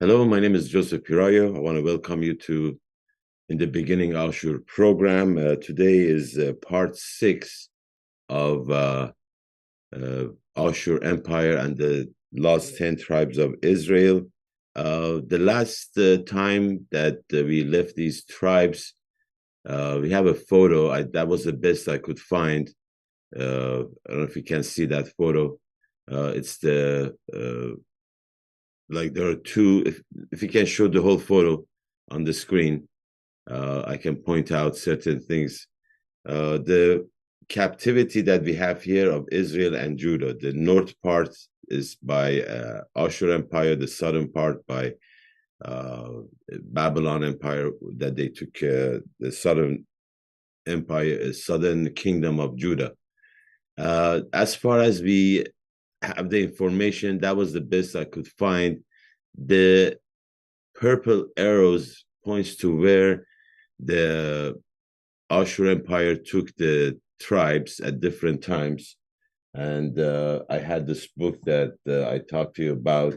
Hello, my name is Joseph Pirayou. I want to welcome you to In the Beginning Ashur program. Today is part 6 of Ashur Empire and the lost 10 tribes of Israel. The last time that we left these tribes, we have a photo. That was the best I could find. I don't know if you can see that photo. It's the like there are two. If you can show the whole photo on the screen, I can point out certain things. The captivity that we have here of Israel and Judah. The north part is by Ashur Empire, the southern part by Babylon Empire, that they took the southern empire, southern kingdom of Judah. As far as we have the information, that was the best I could find. The purple arrows points to where the Ashur Empire took the tribes at different times. And I had this book that I talked to you about.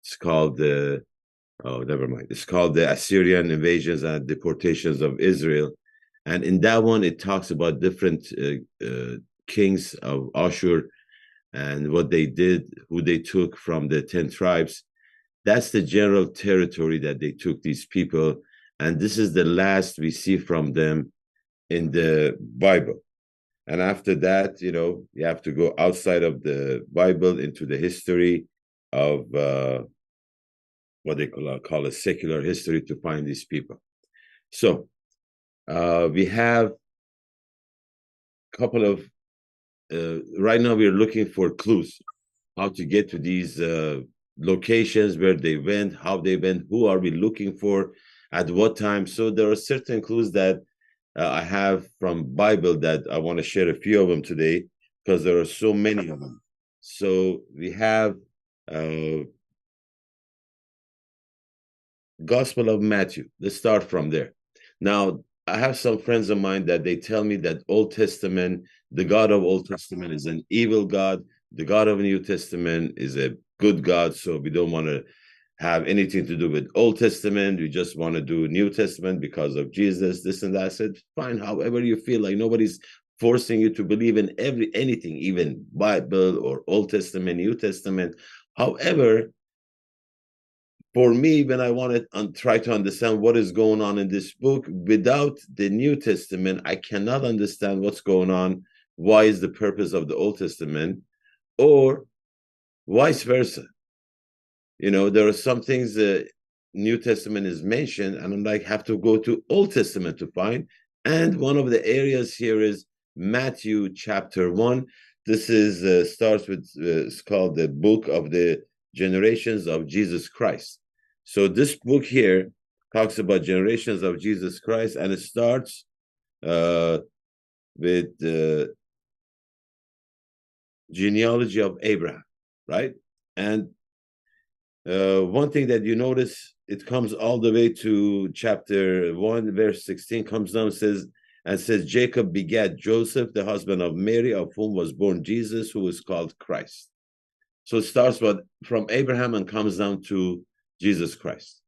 It's called never mind. It's called The Assyrian Invasions and Deportations of Israel. And in that one, it talks about different kings of Ashur and what they did, who they took from the 10 tribes. That's the general territory that they took these people. And this is the last we see from them in the Bible. And after that, you have to go outside of the Bible into the history of what they call a secular history to find these people. So we have a couple of, right now we're looking for clues, how to get to these locations, where they went, how they went, who are we looking for, at what time. So there are certain clues that I have from Bible that I want to share a few of them today, because there are so many of them. So we have Gospel of Matthew. Let's start from there. Now, I have some friends of mine that they tell me that Old Testament, the God of Old Testament is an evil God. The God of New Testament is a good God. So we don't want to have anything to do with Old Testament. We just want to do New Testament because of Jesus, this and that. I said, fine, however you feel. Like, nobody's forcing you to believe in anything, even Bible or Old Testament, New Testament. However, for me, when I want to try to understand what is going on in this book, without the New Testament, I cannot understand what's going on. Why is the purpose of the Old Testament, or vice versa? There are some things the New Testament is mentioned, and I'm like, have to go to Old Testament to find. And one of the areas here is Matthew chapter 1. This is starts with, it's called the Book of the Generations of Jesus Christ. So this book here talks about generations of Jesus Christ, and it starts with the genealogy of Abraham, right? And one thing that you notice, it comes all the way to chapter 1, verse 16, comes down, says, Jacob begat Joseph, the husband of Mary, of whom was born Jesus, who is called Christ. So it starts from Abraham and comes down to Jesus Christ.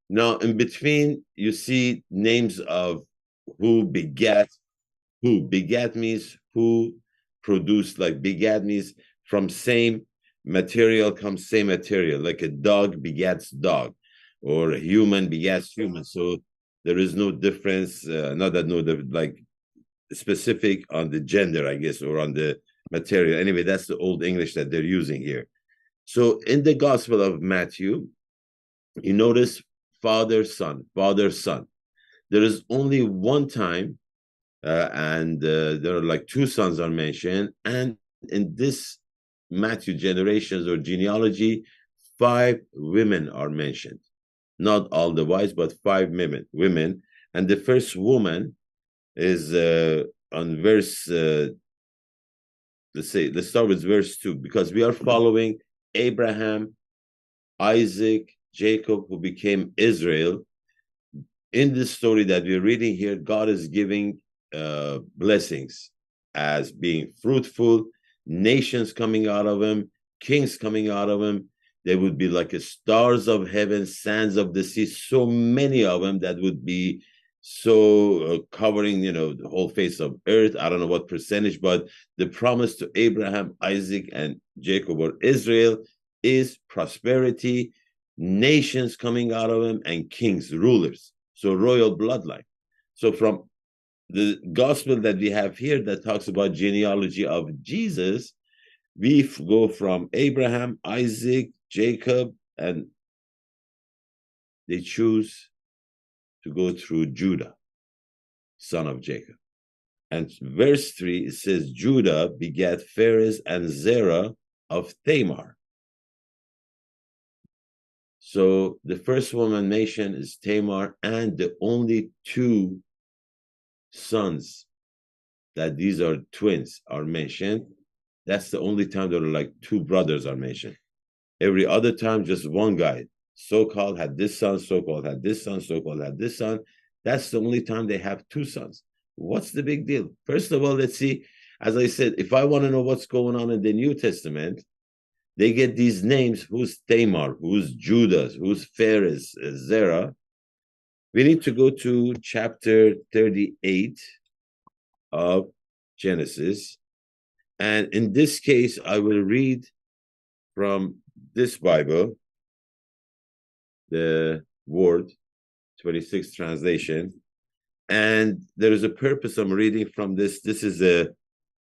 Now, in between, you see names of who begat. Who begat means who produced, like begat means from same material comes same material, like a dog begats dog, or a human begats human. So there is no difference, like specific on the gender, I guess, or on the material. Anyway, that's the Old English that they're using here. So in the Gospel of Matthew, you notice father, son, father, son. There is only one time, and there are like two sons are mentioned. And in this Matthew generations or genealogy, 5 women are mentioned. Not all the wives, but 5 women. And the first woman is on verse, let's start with verse 2, because we are following Abraham, Isaac, Jacob, who became Israel. In this story that we're reading here, God is giving blessings as being fruitful, nations coming out of him, kings coming out of him. They would be like stars of heaven, sands of the sea, so many of them that would be so covering, the whole face of earth. I don't know what percentage, but the promise to Abraham, Isaac, and Jacob or Israel is prosperity, nations coming out of them, and kings, rulers. So royal bloodline. So from the gospel that we have here that talks about genealogy of Jesus, we go from Abraham, Isaac, Jacob, and they choose to go through Judah, son of Jacob. And verse 3, it says, Judah begat Phares and Zerah of Tamar. So the first woman mentioned is Tamar, and the only two sons that these are twins are mentioned. That's the only time there are like two brothers are mentioned. Every other time, just one guy, so-called had this son, so-called had this son, so-called had this son. That's the only time they have two sons. What's the big deal? First of all, let's see, as I said, if I want to know what's going on in the New Testament, they get these names, who's Tamar, who's Judah, who's Phares, Zerah. We need to go to chapter 38 of Genesis. And in this case, I will read from this Bible, the Word 26 translation. And there is a purpose I'm reading from this. This is a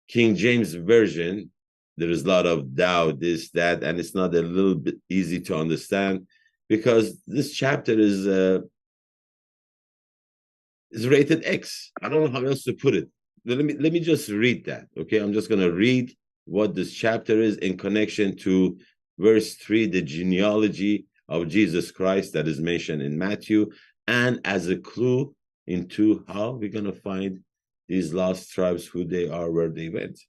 King James Version. There is a lot of doubt, this, that, and it's not a little bit easy to understand because this chapter is rated X. I don't know how else to put it. Let me just read that, okay? I'm just going to read what this chapter is in connection to verse 3, the genealogy of Jesus Christ that is mentioned in Matthew, and as a clue into how we're going to find these lost tribes, who they are, where they went.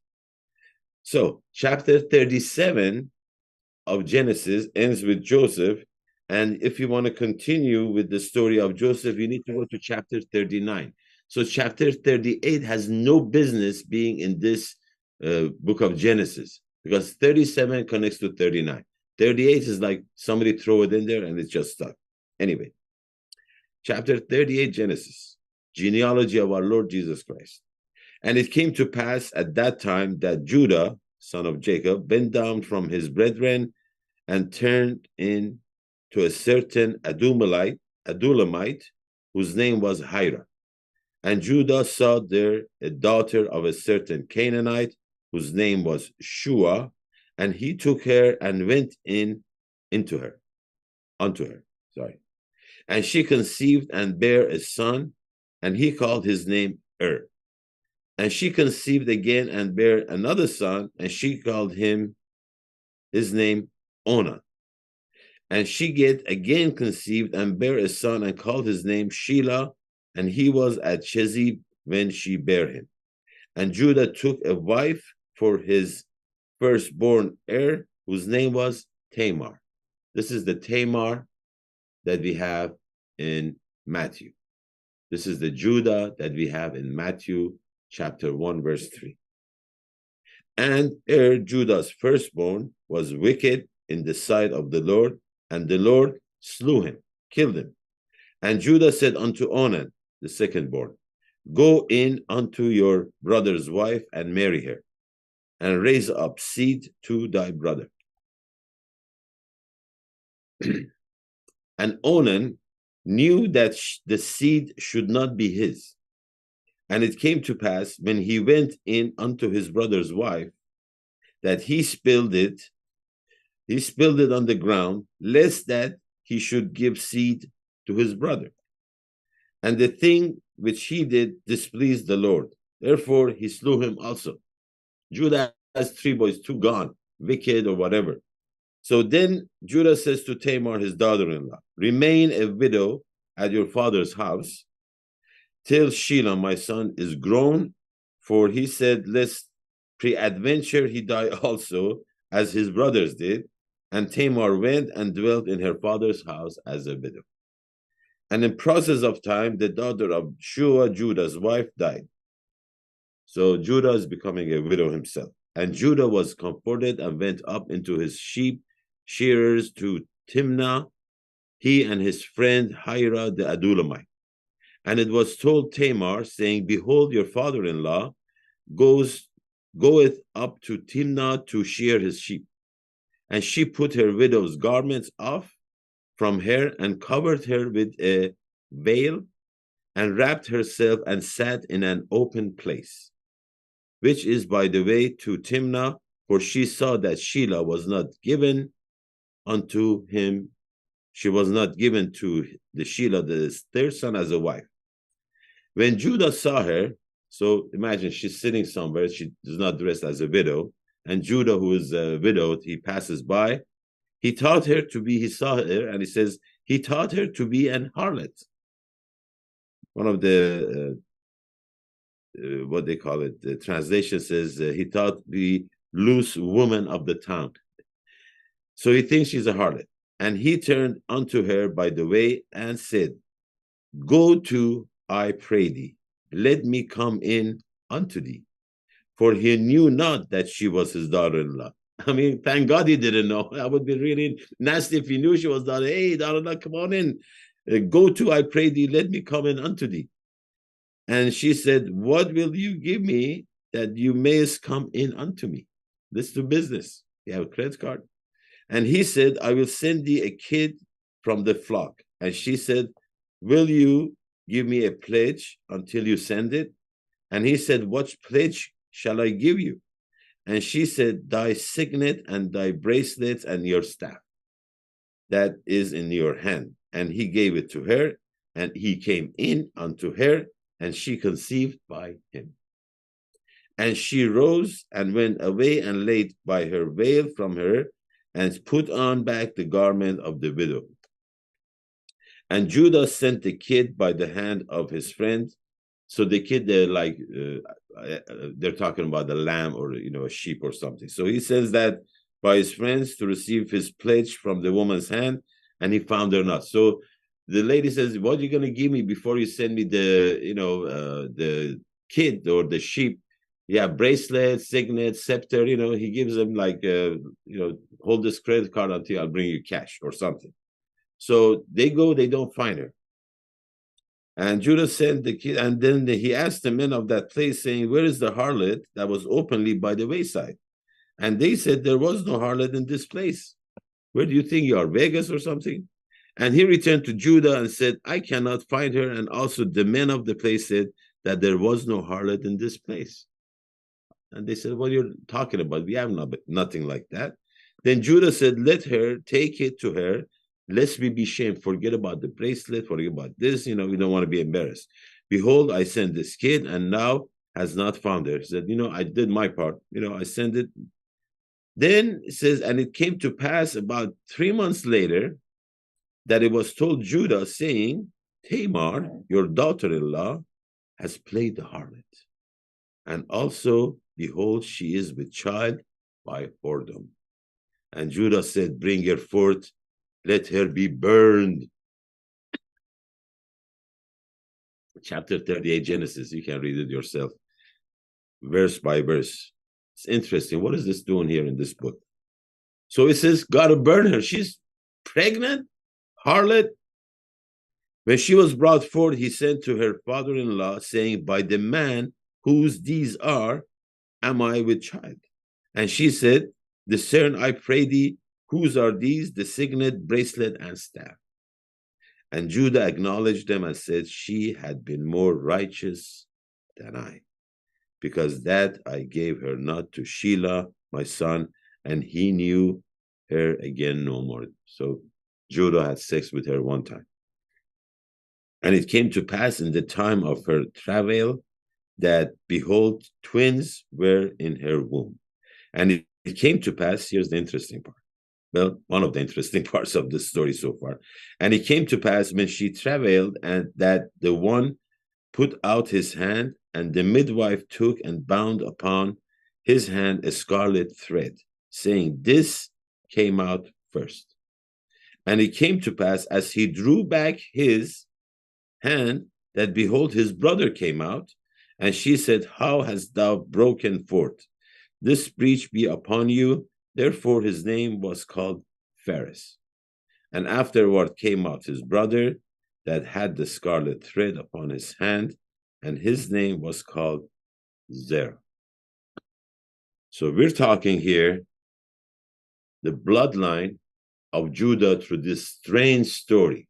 So, chapter 37 of Genesis ends with Joseph. And if you want to continue with the story of Joseph, you need to go to chapter 39. So, chapter 38 has no business being in this book of Genesis because 37 connects to 39. 38 is like somebody throw it in there and it's just stuck. Anyway, chapter 38, Genesis, genealogy of our Lord Jesus Christ. And it came to pass at that time that Judah, son of Jacob, bent down from his brethren and turned in to a certain Adulamite, whose name was Hira. And Judah saw there a daughter of a certain Canaanite, whose name was Shua, and he took her and went unto her. And she conceived and bare a son, and he called his name And she conceived again and bare another son, and she called his name Onan. And she again conceived and bare a son, and called his name Shelah, and he was at Chezib when she bare him. And Judah took a wife for his firstborn whose name was Tamar. This is the Tamar that we have in Matthew. This is the Judah that we have in Matthew chapter 1, verse 3. And Judah's firstborn, was wicked in the sight of the Lord, and the Lord slew him, killed him. And Judah said unto Onan, the secondborn, Go in unto your brother's wife and marry her, and raise up seed to thy brother. And Onan knew that the seed should not be his. And it came to pass, when he went in unto his brother's wife, that he spilled it on the ground, lest that he should give seed to his brother. And the thing which he did displeased the Lord. Therefore he slew him also. Judah has 3 boys, 2 gone, wicked or whatever. So then Judah says to Tamar, his daughter-in-law, Remain a widow at your father's house, till Shelah, my son, is grown, for he said, lest peradventure he die also, as his brothers did. And Tamar went and dwelt in her father's house as a widow. And in process of time, the daughter of Shua, Judah's wife, died. So Judah is becoming a widow himself. And Judah was comforted and went up into his sheep shearers to Timnah, he and his friend Hira the Adulamite. And it was told Tamar, saying, behold, your father-in-law goeth up to Timnah to shear his sheep. And she put her widow's garments off from her and covered her with a veil and wrapped herself and sat in an open place, which is by the way to Timnah, for she saw that Shelah was not given unto him. She was not given to the Shelah, their son, as a wife. When Judah saw her, so imagine she's sitting somewhere, she is not dressed as a widow, and Judah, who is widowed, he passes by. He taught her to be, he saw her, and he says, he taught her to be an harlot. One of the, what they call it, the translation says, he taught the loose woman of the town. So he thinks she's a harlot. And he turned unto her by the way and said, go to, I pray thee, let me come in unto thee. For he knew not that she was his daughter-in-law. I mean, thank God he didn't know. That would be really nasty if he knew she was daughter. Hey, daughter-in-law, come on in. Go to, I pray thee, let me come in unto thee. And she said, what will you give me that you mayest come in unto me? Let's do business. You have a credit card. And he said, I will send thee a kid from the flock. And she said, will you give me a pledge until you send it? And he said, what pledge shall I give you? And she said, thy signet and thy bracelets and your staff that is in your hand. And he gave it to her, and he came in unto her, and she conceived by him. And she rose and went away and laid by her veil from her, and put on back the garment of the widow. And Judah sent the kid by the hand of his friend. So the kid, they're talking about the lamb or a sheep or something. So he sends that by his friends to receive his pledge from the woman's hand, and he found her not. So the lady says, what are you going to give me before you send me the kid or the sheep? Yeah, bracelet, signet, scepter, he gives them hold this credit card until I'll bring you cash or something. So they go, they don't find her. And Judah sent the kid, and then he asked the men of that place, saying, where is the harlot that was openly by the wayside? And they said, there was no harlot in this place. Where do you think you are, Vegas or something? And he returned to Judah and said, I cannot find her. And also the men of the place said that there was no harlot in this place. And they said, what are you talking about? We have nothing like that. Then Judah said, let her, take it to her, lest we be shamed. Forget about the bracelet, forget about this. We don't want to be embarrassed. Behold, I sent this kid, and now has not found her. He said, I did my part. I sent it. Then it says, and it came to pass about 3 months later that it was told Judah, saying, Tamar, your daughter-in-law, has played the harlot. And also, behold, she is with child by whoredom. And Judah said, bring her forth, let her be burned. Chapter 38, Genesis. You can read it yourself, verse by verse. It's interesting. What is this doing here in this book? So it says, gotta burn her. She's pregnant, harlot. When she was brought forth, he sent to her father-in-law, saying, by the man whose these are, am I with child? And she said, discern, I pray thee, whose are these, the signet, bracelet, and staff? And Judah acknowledged them and said, she had been more righteous than I, because that I gave her not to Shelah, my son, and he knew her again no more. So Judah had sex with her one time. And it came to pass in the time of her travail that, behold, twins were in her womb. And it came to pass, here's the interesting part. Well, one of the interesting parts of the story so far. And it came to pass when she travailed, and that the one put out his hand, and the midwife took and bound upon his hand a scarlet thread, saying, this came out first. And it came to pass, as he drew back his hand, that behold, his brother came out. And she said, how hast thou broken forth? This breach be upon you. Therefore his name was called Phares. And afterward came out his brother that had the scarlet thread upon his hand, and his name was called Zerah. So we're talking here the bloodline of Judah through this strange story.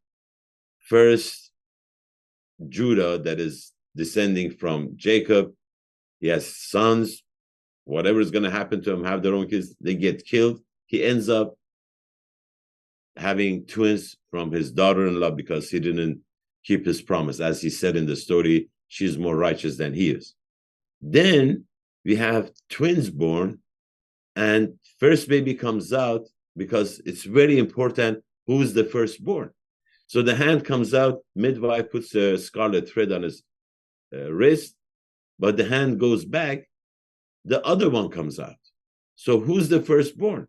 First, Judah that is descending from Jacob. He has sons. Whatever is going to happen to him, have their own kids, they get killed. He ends up having twins from his daughter-in-law because he didn't keep his promise. As he said in the story, she's more righteous than he is. Then we have twins born, and first baby comes out because it's very important who's the firstborn. So the hand comes out, midwife puts a scarlet thread on his wrist, but the hand goes back, the other one comes out. So who's the firstborn?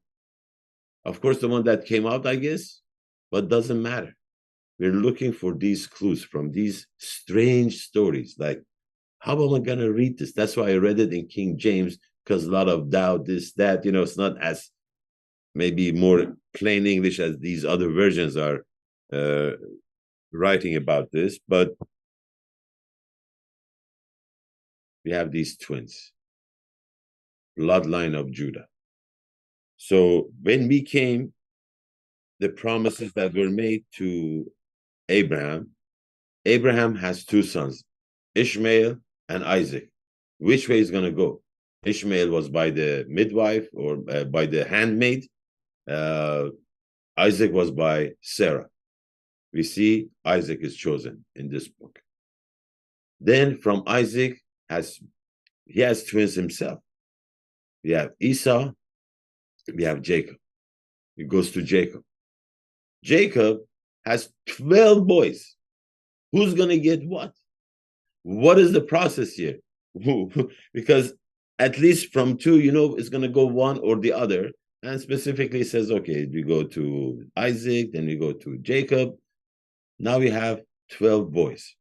Of course, the one that came out, I guess, but doesn't matter. We're looking for these clues from these strange stories. Like, how am I going to read this? That's why I read it in King James, because a lot of doubt, this, that, it's not as maybe more plain English as these other versions are writing about this. But we have these twins, bloodline of Judah. So when we came, the promises that were made to Abraham has two sons, Ishmael and Isaac. Which way is going to go? Ishmael was by the midwife or by the handmaid. Isaac was by Sarah. We see Isaac is chosen in this book. Then from Isaac, he has twins himself. We have Esau, we have Jacob. It goes to Jacob. Jacob has 12 boys. Who's going to get what? What is the process here? Because at least from two, it's going to go one or the other. And specifically says, okay, we go to Isaac, then we go to Jacob. Now we have 12 boys.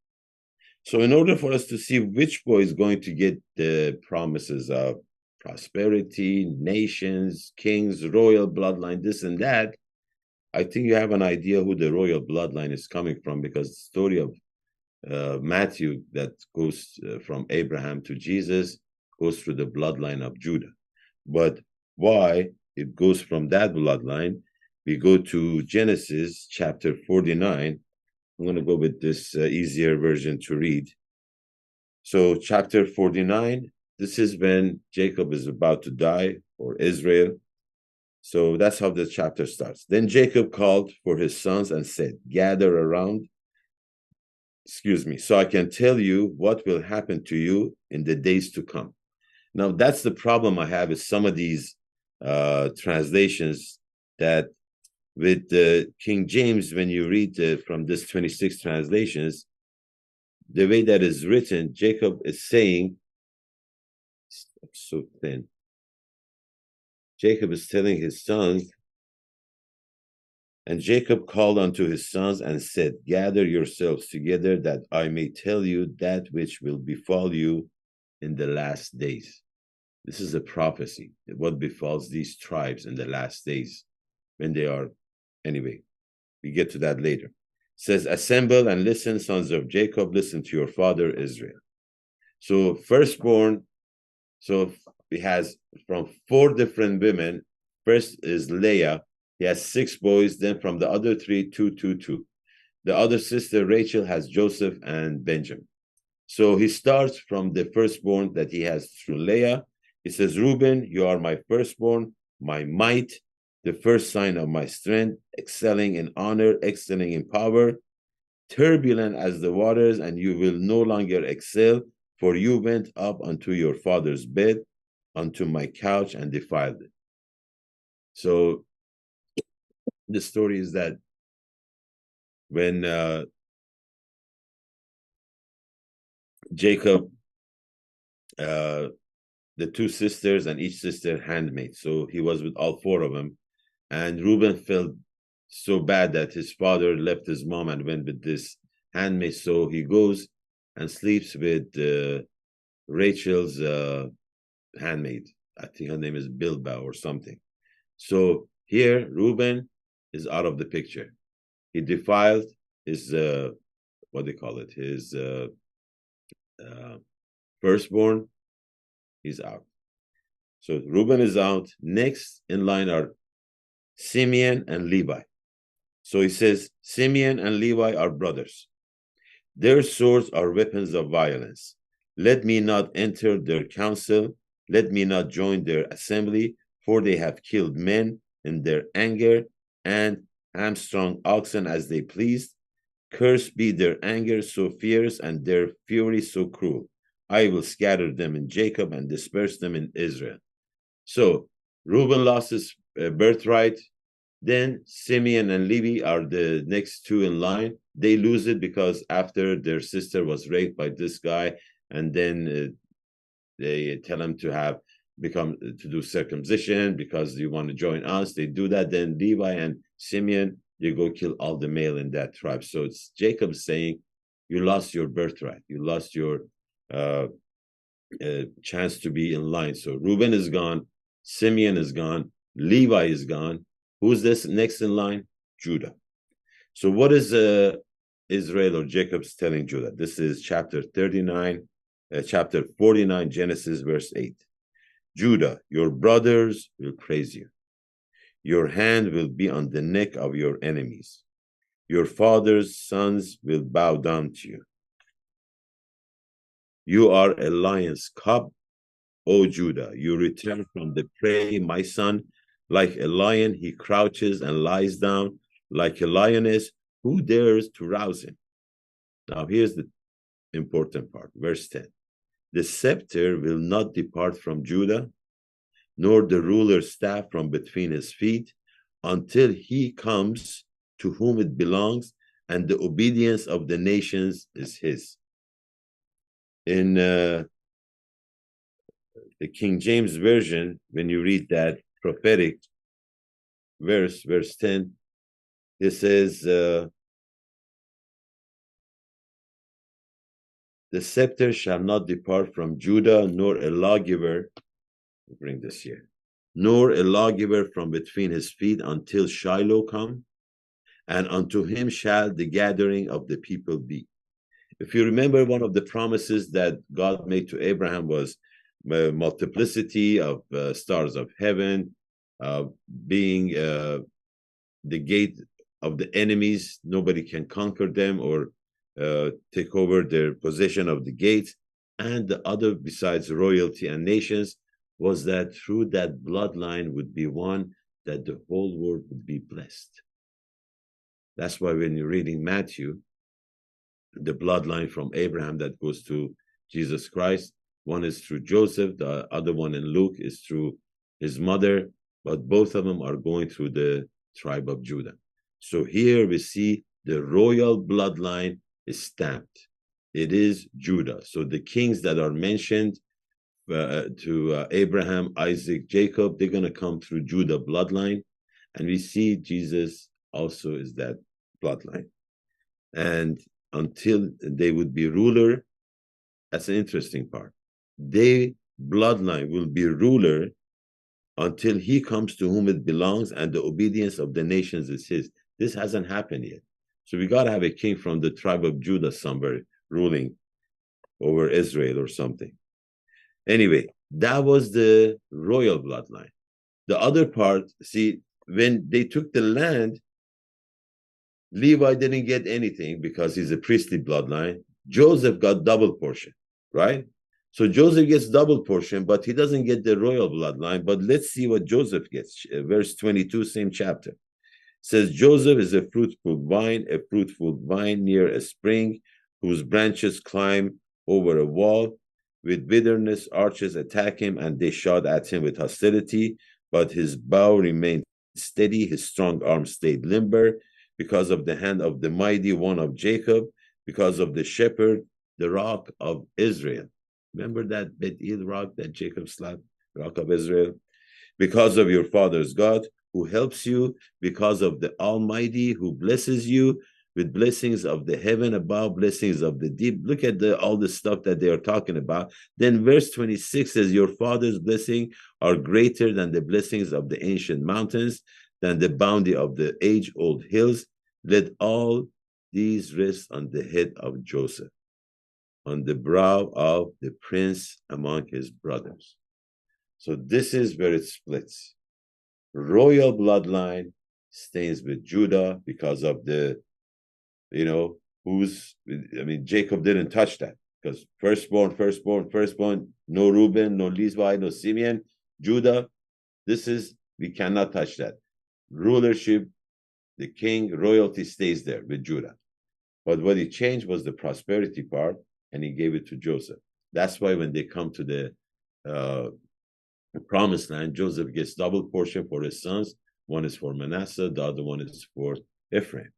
So in order for us to see which boy is going to get the promises of prosperity, nations, kings, royal bloodline, this and that, I think you have an idea who the royal bloodline is coming from, because the story of Matthew that goes from Abraham to Jesus goes through the bloodline of Judah. But why it goes from that bloodline, we go to Genesis chapter 49. I'm going to go with this easier version to read. So chapter 49, this is when Jacob is about to die, or Israel. So that's how the chapter starts. Then Jacob called for his sons and said, gather around, so I can tell you what will happen to you in the days to come. Now, that's the problem I have with some of these translations, that with King James, when you read from this 26 translations, the way that is written, Jacob is saying, so thin. Jacob is telling his sons, and Jacob called unto his sons and said, gather yourselves together that I may tell you that which will befall you in the last days. This is a prophecy, what befalls these tribes in the last days when they are, anyway, we get to that later. It says, assemble and listen, sons of Jacob, listen to your father Israel. So firstborn, so he has from 4 different women. First is Leah. He has 6 boys. Then from the other 3, 2, 2, 2. The other sister, Rachel, has Joseph and Benjamin. So he starts from the firstborn that he has through Leah. He says, Reuben, you are my firstborn, my might, the first sign of my strength, excelling in honor, excelling in power, turbulent as the waters, and you will no longer excel, for you went up unto your father's bed, unto my couch, and defiled it. So the story is that when Jacob, the 2 sisters and each sister handmaid, so he was with all 4 of them, and Reuben felt so bad that his father left his mom and went with this handmaid, so he goes and sleeps with Rachel's handmaid. I think her name is Bilbao or something. So here, Reuben is out of the picture. He defiled his what do they call it? His firstborn. He's out. So Reuben is out. Next in line are Simeon and Levi. So he says, Simeon and Levi are brothers. Their swords are weapons of violence. Let me not enter their council. Let me not join their assembly, for they have killed men in their anger and hamstrung oxen as they pleased. Cursed be their anger so fierce and their fury so cruel. I will scatter them in Jacob and disperse them in Israel. So Reuben lost his birthright. Then Simeon and Levi are the next two in line. They lose it because after their sister was raped by this guy, and then they tell him to do circumcision because you want to join us. They do that. Then Levi and Simeon, they go kill all the male in that tribe. So it's Jacob saying, you lost your birthright. You lost your chance to be in line. So Reuben is gone. Simeon is gone. Levi is gone. Who's this next in line? Judah. So what is Israel or Jacob's telling Judah? This is chapter 49, Genesis, verse 8. Judah, your brothers will praise you. Your hand will be on the neck of your enemies. Your father's sons will bow down to you. You are a lion's cub, O Judah. You return from the prey, my son. Like a lion, he crouches and lies down. Like a lioness, who dares to rouse him? Now, here's the important part. Verse 10. The scepter will not depart from Judah, nor the ruler's staff from between his feet, until he comes to whom it belongs, and the obedience of the nations is his. In the King James Version, when you read that prophetic verse 10, it says, the scepter shall not depart from Judah, nor a lawgiver, bring this here, nor a lawgiver from between his feet until Shiloh come, and unto him shall the gathering of the people be. If you remember, one of the promises that God made to Abraham was multiplicity of stars of heaven, being the gate of the enemies. Nobody can conquer them or take over their possession of the gates. And the other, besides royalty and nations, was that through that bloodline would be one that the whole world would be blessed. That's why when you're reading Matthew, the bloodline from Abraham that goes to Jesus Christ, one is through Joseph, the other one in Luke is through his mother, but both of them are going through the tribe of Judah. So here we see the royal bloodline is stamped. It is Judah. So the kings that are mentioned to Abraham, Isaac, Jacob, they're going to come through Judah bloodline. And we see Jesus also is that bloodline. And until they would be ruler, that's an interesting part. They bloodline will be ruler until he comes to whom it belongs, and the obedience of the nations is his. This hasn't happened yet. So we got to have a king from the tribe of Judah somewhere ruling over Israel or something. Anyway, that was the royal bloodline. The other part, see, when they took the land, Levi didn't get anything because he's a priestly bloodline. Joseph got double portion, right? So Joseph gets double portion, but he doesn't get the royal bloodline. But let's see what Joseph gets. Verse 22, same chapter. It says, Joseph is a fruitful vine near a spring, whose branches climb over a wall. With bitterness, archers attack him, and they shot at him with hostility. But his bow remained steady, his strong arm stayed limber, because of the hand of the mighty one of Jacob, because of the shepherd, the rock of Israel. Remember that Beth-El rock that Jacob slapped, rock of Israel? Because of your father's God, who helps you, because of the Almighty, who blesses you with blessings of the heaven above, blessings of the deep. Look at all the stuff that they are talking about. Then verse 26 says, your father's blessings are greater than the blessings of the ancient mountains. than the bounty of the age-old hills. Let all these rest on the head of Joseph, on the brow of the prince among his brothers. So this is where it splits. Royal bloodline stays with Judah because of the, Jacob didn't touch that because firstborn, no Reuben, no Levi, no Simeon, Judah, we cannot touch that. Rulership, the king, royalty stays there with Judah. But what he changed was the prosperity part, and he gave it to Joseph. That's why when they come to the promised land, Joseph gets double portion for his sons. One is for Manasseh, the other one is for Ephraim.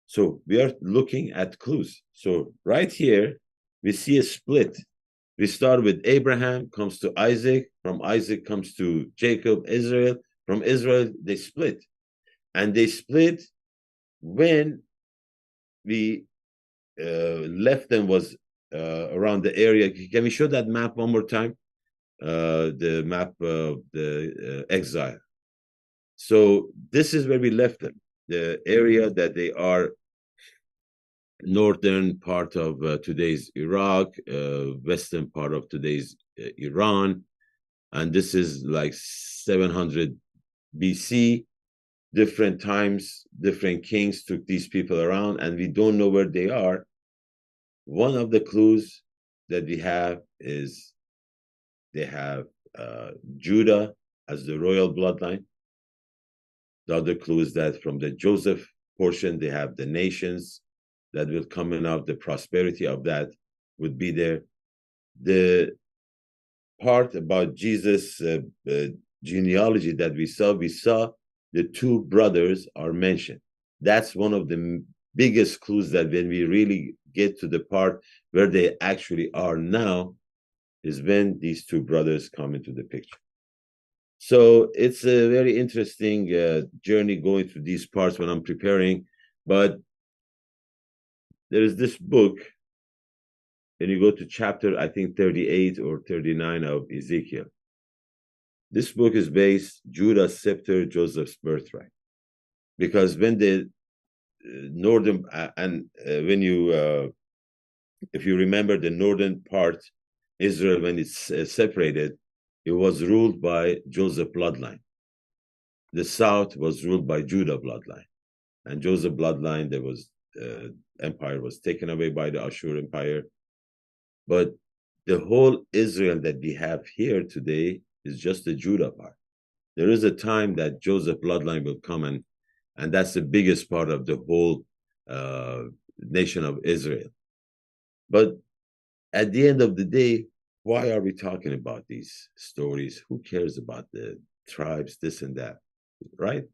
So we are looking at clues. So right here, we see a split. We start with Abraham, comes to Isaac. From Isaac comes to Jacob, Israel. From Israel, they split. And they split when we left them was around the area. Can we show that map one more time? The map of the exile. So this is where we left them. The area that they are northern part of today's Iraq, western part of today's Iran. And this is like 700 BC. Different times, different kings took these people around, and we don't know where they are. One of the clues that we have is they have Judah as the royal bloodline. The other clue is that from the Joseph portion, they have the nations that will come out. The prosperity of that would be there. The part about Jesus' genealogy that we saw the two brothers are mentioned. That's one of the biggest clues that when we really get to the part where they actually are now is when these two brothers come into the picture. So it's a very interesting journey going through these parts when I'm preparing. But there is this book, and you go to chapter, I think, 38 or 39 of Ezekiel. This book is based Judah's scepter, Joseph's birthright. Because when the northern, when you, if you remember the northern part, Israel, when it's separated, it was ruled by Joseph bloodline. The south was ruled by Judah bloodline. And Joseph bloodline, there was, empire was taken away by the Ashur empire. But the whole Israel that we have here today is just the Judah part. There is a time that Joseph bloodline will come, and that's the biggest part of the whole nation of Israel. But at the end of the day, why are we talking about these stories? Who cares about the tribes, this and that, right?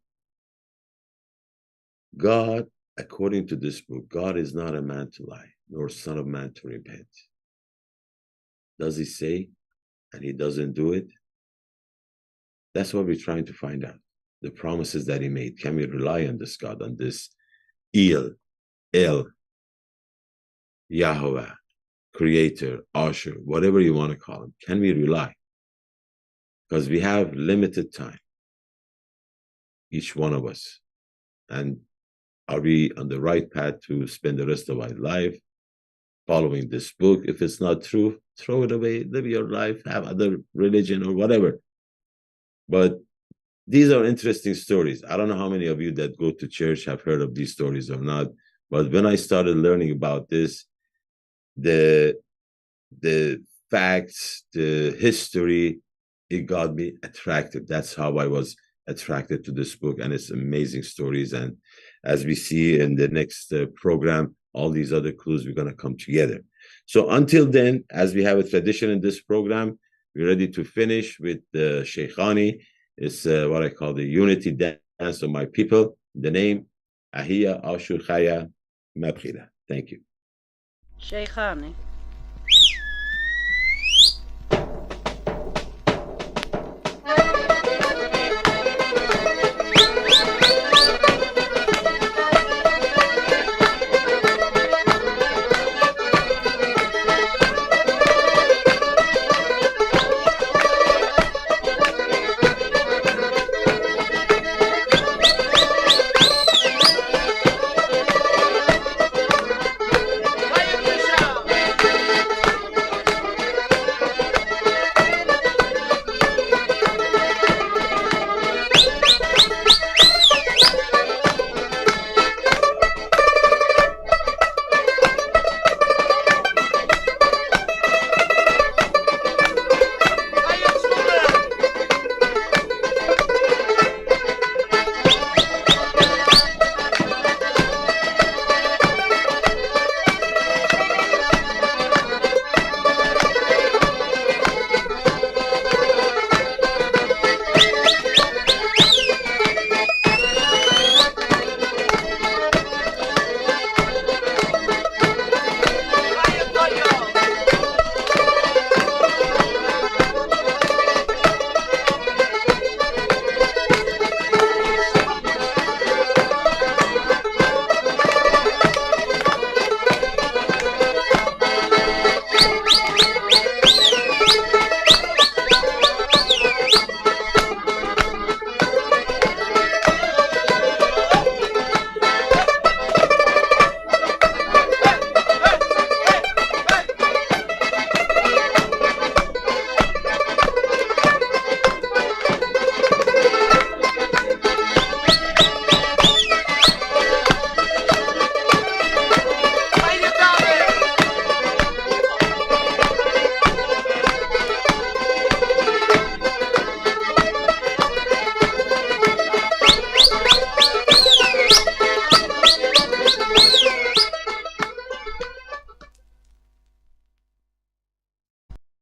God, according to this book, God is not a man to lie, nor son of man to repent. Does he say, and he doesn't do it? That's what we're trying to find out. The promises that he made. Can we rely on this God, on this El, Yahweh, Creator, Ashur, whatever you want to call him? Can we rely? Because we have limited time, each one of us. And are we on the right path to spend the rest of our life following this book? If it's not true, throw it away, live your life, have other religion or whatever. But these are interesting stories. I don't know how many of you that go to church have heard of these stories or not. But when I started learning about this, the facts, the history, it got me attracted. That's how I was attracted to this book, and it's amazing stories. And as we see in the next program, all these other clues are going to come together. So until then, as we have a tradition in this program, we're ready to finish with the Sheikhani. It's what I call the unity dance of my people. The name, Ahia Ashur Chaya Mabchira. Thank you. Sheikhani.